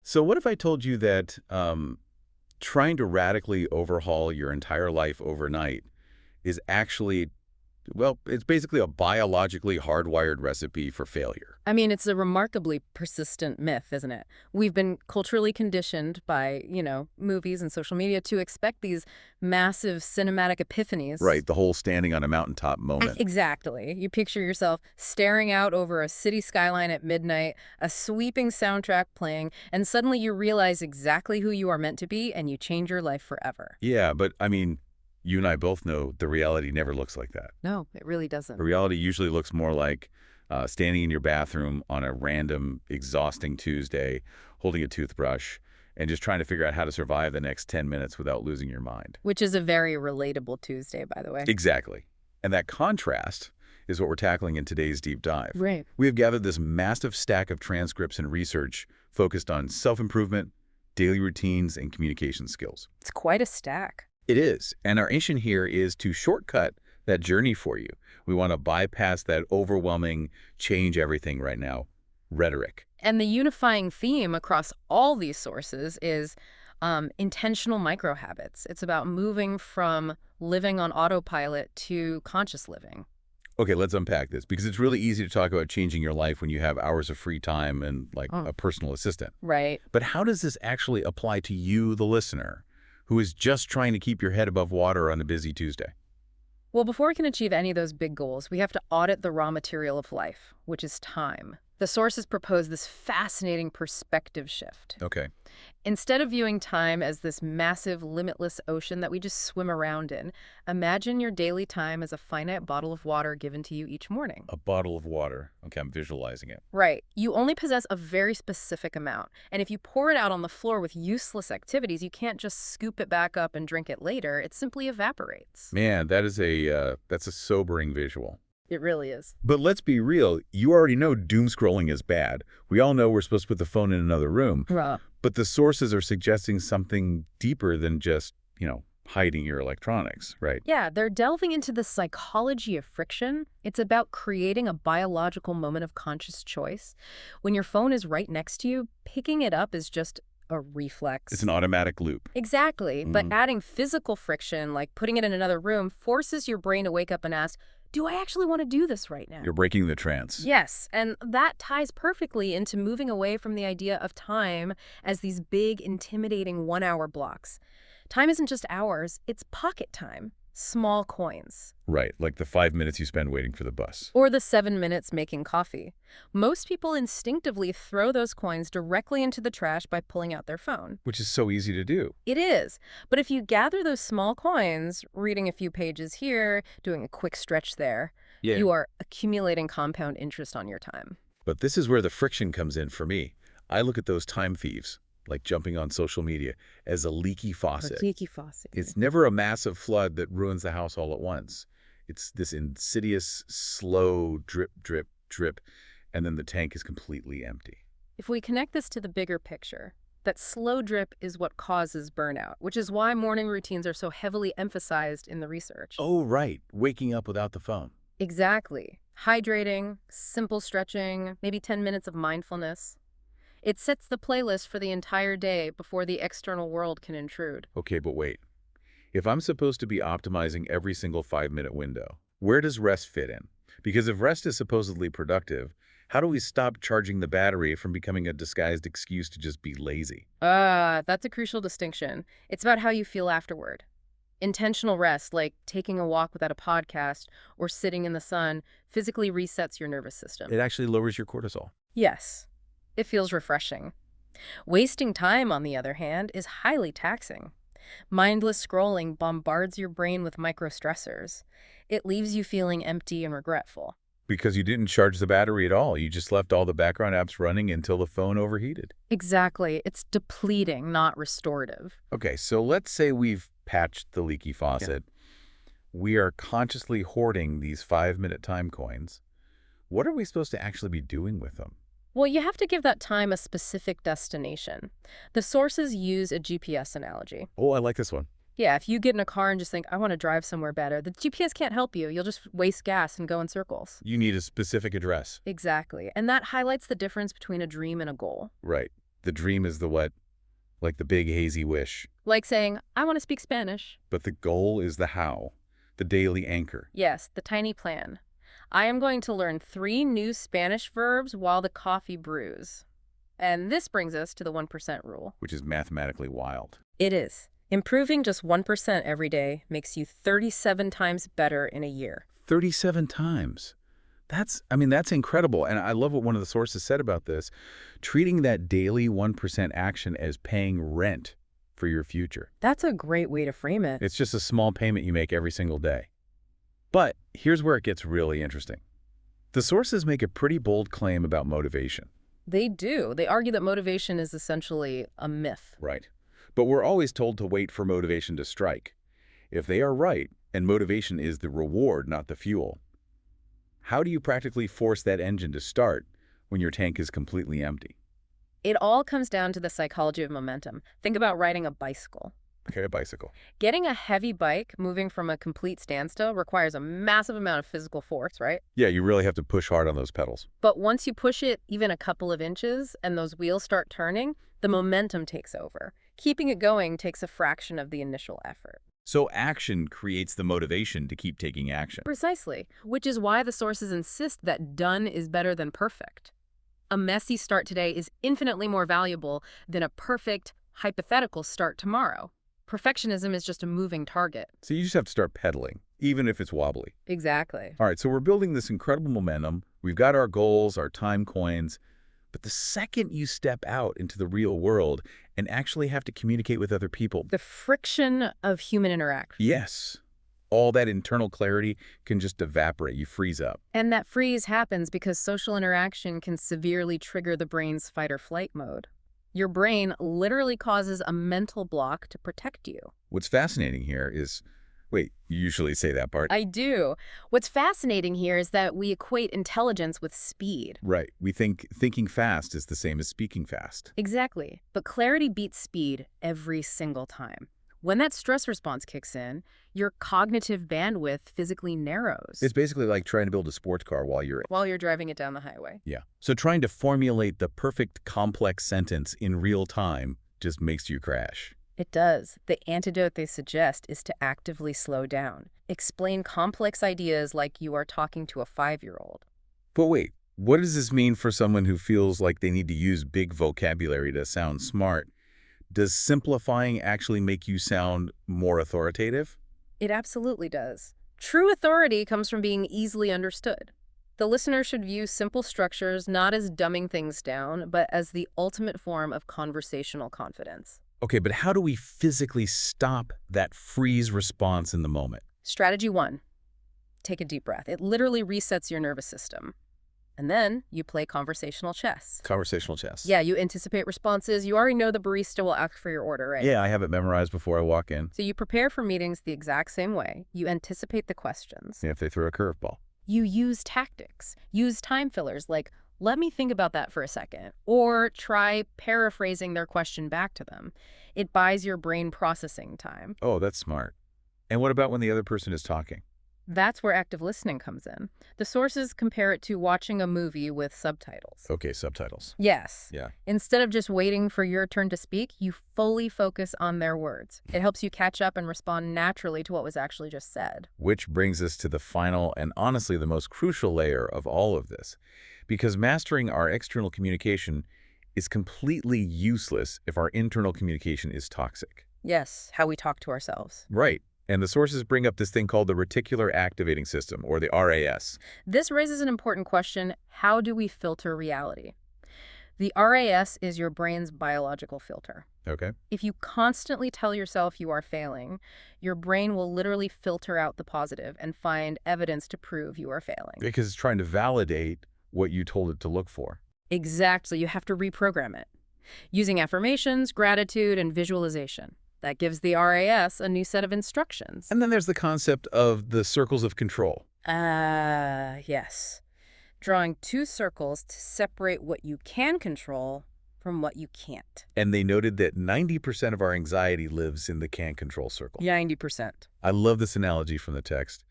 So what if I told you that trying to radically overhaul your entire life overnight is actually, well, it's basically a biologically hardwired recipe for failure. I mean, it's a remarkably persistent myth, isn't it? We've been culturally conditioned by, movies and social media to expect these massive cinematic epiphanies. Right, the whole standing on a mountaintop moment. Exactly. You picture yourself staring out over a city skyline at midnight, a sweeping soundtrack playing, and suddenly you realize exactly who you are meant to be and you change your life forever. Yeah, but I mean, you and I both know the reality never looks like that. No, it really The doesn't. reality usually looks more like standing in your bathroom on a random, exhausting Tuesday, holding a toothbrush, and just trying to figure out how to survive the next 10 minutes without losing your mind. Which is a very relatable Tuesday, by the way. Exactly. And that contrast is what we're tackling in today's deep dive. Right. We have gathered this massive stack of transcripts and research focused on self-improvement, daily routines, and communication skills. It's quite a stack. It is. And our mission here is to shortcut that journey for you. We want to bypass that overwhelming change everything right now rhetoric. And the unifying theme across all these sources is intentional micro habits. It's about moving from living on autopilot to conscious living. Okay, let's unpack this because it's really easy to talk about changing your life when you have hours of free time and like Oh, a personal assistant. right. But how does this actually apply to you, the listener, who is just trying to keep your head above water on a busy Tuesday? Well, before we can achieve any of those big goals, we have to audit the raw material of life, which is time. The sources propose this fascinating perspective shift. Okay. Instead of viewing time as this massive, limitless ocean that we just swim around in, imagine your daily time as a finite bottle of water given to you each morning. A bottle of water. Okay, I'm visualizing it. Right. You only possess a very specific amount. And if you pour it out on the floor with useless activities, you can't just scoop it back up and drink it later. It simply evaporates. Man, that's a sobering visual. It really is. But let's be real, you already know doom scrolling is bad. We all know we're supposed to put the phone in another room. Right. But the sources are suggesting something deeper than just, hiding your electronics, right? Yeah, they're delving into the psychology of friction. It's about creating a biological moment of conscious choice. When your phone is right next to you, picking it up is just a reflex. It's an automatic loop. Exactly. But Mhm. adding physical friction, like putting it in another room, forces your brain to wake up and ask, do I actually want to do this right now? You're breaking the trance. Yes, and that ties perfectly into moving away from the idea of time as these big, intimidating one-hour blocks. Time isn't just hours, it's pocket time, small coins. Right, like the 5 minutes you spend waiting for the bus. Or the 7 minutes making coffee. Most people instinctively throw those coins directly into the trash by pulling out their phone. Which is so easy to do. It is. But if you gather those small coins, reading a few pages here, doing a quick stretch there, Yeah. you are accumulating compound interest on your time. But this is where the friction comes in for me. I look at those time thieves, like jumping on social media, as a leaky faucet. Leaky faucet. It's never a massive flood that ruins the house all at once. It's this insidious, slow drip, drip, drip, and then the tank is completely empty. If we connect this to the bigger picture, that slow drip is what causes burnout, which is why morning routines are so heavily emphasized in the research. Oh, right. Waking up without the phone. Exactly. Hydrating, simple stretching, maybe 10 minutes of mindfulness. It sets the playlist for the entire day before the external world can intrude. Okay, but wait. If I'm supposed to be optimizing every single 5-minute window, where does rest fit in? Because if rest is supposedly productive, how do we stop charging the battery from becoming a disguised excuse to just be lazy? That's a crucial distinction. It's about how you feel afterward. Intentional rest, like taking a walk without a podcast or sitting in the sun, physically resets your nervous system. It actually lowers your cortisol. Yes, it feels refreshing. Wasting time, on the other hand, is highly taxing. Mindless scrolling bombards your brain with microstressors. It leaves you feeling empty and regretful. Because you didn't charge the battery at all. You just left all the background apps running until the phone overheated. Exactly. It's depleting, not restorative. Okay, so let's say we've patched the leaky faucet. We are consciously hoarding these 5-minute time coins. What are we supposed to actually be doing with them? Well, you have to give that time a specific destination. The sources use a GPS analogy. Oh, I like this one. Yeah, if you get in a car and just think, I want to drive somewhere better, the GPS can't help you. You'll just waste gas and go in circles. You need a specific address. Exactly. And that highlights the difference between a dream and a goal. Right. The dream is the what? Like the big hazy wish. Like saying, I want to speak Spanish. But the goal is the how, the daily anchor. Yes, the tiny plan. I am going to learn 3 new Spanish verbs while the coffee brews. And this brings us to the 1% rule. Which is mathematically wild. It is. Improving just 1% every day makes you 37 times better in a year. 37 times. That's incredible. And I love what one of the sources said about this. Treating that daily 1% action as paying rent for your future. That's a great way to frame it. It's just a small payment you make every single day. But here's where it gets really interesting. The sources make a pretty bold claim about motivation. They do. They argue that motivation is essentially a myth. Right. But we're always told to wait for motivation to strike. If they are right, and motivation is the reward, not the fuel, how do you practically force that engine to start when your tank is completely empty? It all comes down to the psychology of momentum. Think about riding a bicycle. Okay, a bicycle. Getting a heavy bike moving from a complete standstill requires a massive amount of physical force, right? Yeah, you really have to push hard on those pedals. But once you push it even a couple of inches and those wheels start turning, the momentum takes over. Keeping it going takes a fraction of the initial effort. So action creates the motivation to keep taking action. Precisely, which is why the sources insist that done is better than perfect. A messy start today is infinitely more valuable than a perfect, hypothetical start tomorrow. Perfectionism is just a moving target. So you just have to start pedaling, even if it's wobbly. Exactly. All right, so we're building this incredible momentum. We've got our goals, our time coins. But the second you step out into the real world and actually have to communicate with other people, The friction of human interaction. yes, all that internal clarity can just evaporate. You freeze up. And that freeze happens because social interaction can severely trigger the brain's fight or flight mode. Your brain literally causes a mental block to protect you. What's fascinating here is, wait, you usually say that part. I do. What's fascinating here is that we equate intelligence with speed. Right. We think thinking fast is the same as speaking fast. Exactly. But clarity beats speed every single time. When that stress response kicks in, your cognitive bandwidth physically narrows. It's basically like trying to build a sports car while you're driving it down the highway. Yeah. So trying to formulate the perfect complex sentence in real time just makes you crash. It does. The antidote they suggest is to actively slow down. Explain complex ideas like you are talking to a 5-year-old. But wait, what does this mean for someone who feels like they need to use big vocabulary to sound smart? Does simplifying actually make you sound more authoritative? It absolutely does. True authority comes from being easily understood. The listener should view simple structures not as dumbing things down, but as the ultimate form of conversational confidence. Okay, but how do we physically stop that freeze response in the moment? Strategy 1. Take a deep breath. It literally resets your nervous system. And then you play conversational chess. Conversational chess. Yeah, you anticipate responses. You already know the barista will ask for your order, right? Yeah, I have it memorized before I walk in. So you prepare for meetings the exact same way. You anticipate the questions. Yeah, if they throw a curveball. You use tactics. Use time fillers like, let me think about that for a second. Or try paraphrasing their question back to them. It buys your brain processing time. Oh, that's smart. And what about when the other person is talking? That's where active listening comes in. The sources compare it to watching a movie with subtitles. Okay, subtitles. Yes. Yeah. Instead of just waiting for your turn to speak, you fully focus on their words. It helps you catch up and respond naturally to what was actually just said. Which brings us to the final and honestly the most crucial layer of all of this. Because mastering our external communication is completely useless if our internal communication is toxic. Yes, how we talk to ourselves. Right. And the sources bring up this thing called the reticular activating system, or the RAS. This raises an important question. How do we filter reality? The RAS is your brain's biological filter. Okay. If you constantly tell yourself you are failing, your brain will literally filter out the positive and find evidence to prove you are failing. Because it's trying to validate what you told it to look for. Exactly. You have to reprogram it. Using affirmations, gratitude, and visualization. That gives the RAS a new set of instructions. And then there's the concept of the circles of control. Yes. Drawing 2 circles to separate what you can control from what you can't. And they noted that 90% of our anxiety lives in the can't control circle. 90%. I love this analogy from the text.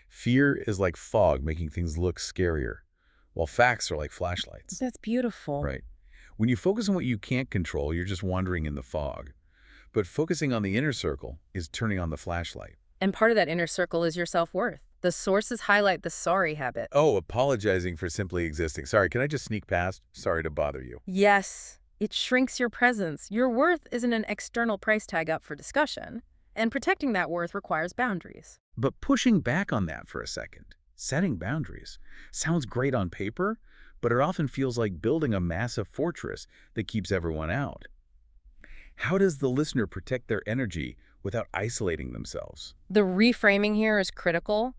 Fear is like fog making things look scarier, while facts are like flashlights. That's beautiful. Right. When you focus on what you can't control, you're just wandering in the fog. But focusing on the inner circle is turning on the flashlight. And part of that inner circle is your self-worth. The sources highlight the sorry habit. Oh, apologizing for simply existing. Sorry, can I just sneak past? Sorry to bother you. Yes, it shrinks your presence. Your worth isn't an external price tag up for discussion, and protecting that worth requires boundaries. But pushing back on that for a second, setting boundaries, sounds great on paper, but it often feels like building a massive fortress that keeps everyone out. How does the listener protect their energy without isolating themselves? The reframing here is critical.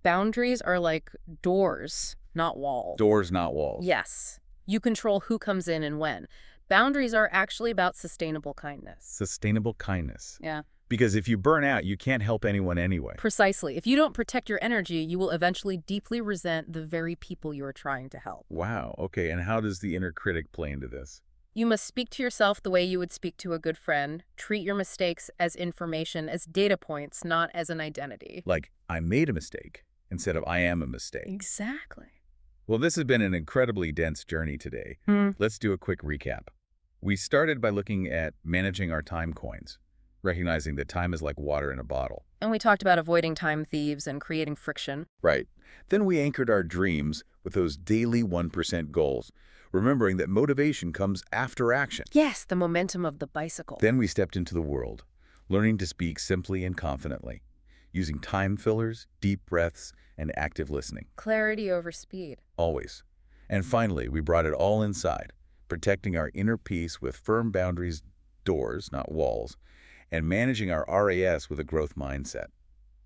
Boundaries are like doors, not walls. Doors, not walls. Yes, you control who comes in and when. Boundaries are actually about sustainable kindness. Sustainable kindness. Yeah. Because if you burn out, you can't help anyone anyway. Precisely. If you don't protect your energy, you will eventually deeply resent the very people you are trying to help. Wow, okay, and how does the inner critic play into this? You must speak to yourself the way you would speak to a good friend. Treat your mistakes as information, as data points, not as an identity. Like, I made a mistake, instead of I am a mistake. Exactly. Well, this has been an incredibly dense journey today. Let's do a quick recap. We started by looking at managing our time coins, recognizing that time is like water in a bottle. And we talked about avoiding time thieves and creating friction. Right. Then we anchored our dreams with those daily 1% goals, remembering that motivation comes after action. Yes, the momentum of the bicycle. Then we stepped into the world, learning to speak simply and confidently, using time fillers, deep breaths, and active listening. Clarity over speed. Always. And finally, we brought it all inside, protecting our inner peace with firm boundaries, doors, not walls, and managing our RAS with a growth mindset.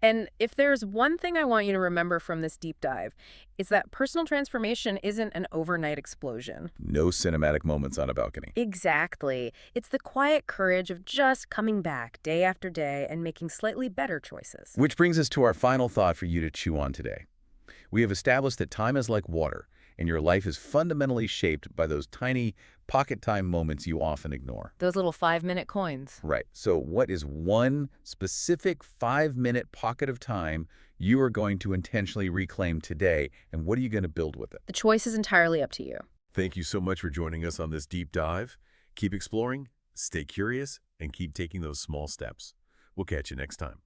And if there's one thing I want you to remember from this deep dive, it's that personal transformation isn't an overnight explosion. No cinematic moments on a balcony. Exactly. It's the quiet courage of just coming back day after day and making slightly better choices. Which brings us to our final thought for you to chew on today. We have established that time is like water, and your life is fundamentally shaped by those tiny pocket time moments you often ignore. Those little 5-minute coins. Right. So what is one specific 5-minute pocket of time you are going to intentionally reclaim today, and what are you going to build with it? The choice is entirely up to you. Thank you so much for joining us on this deep dive. Keep exploring, stay curious, and keep taking those small steps. We'll catch you next time.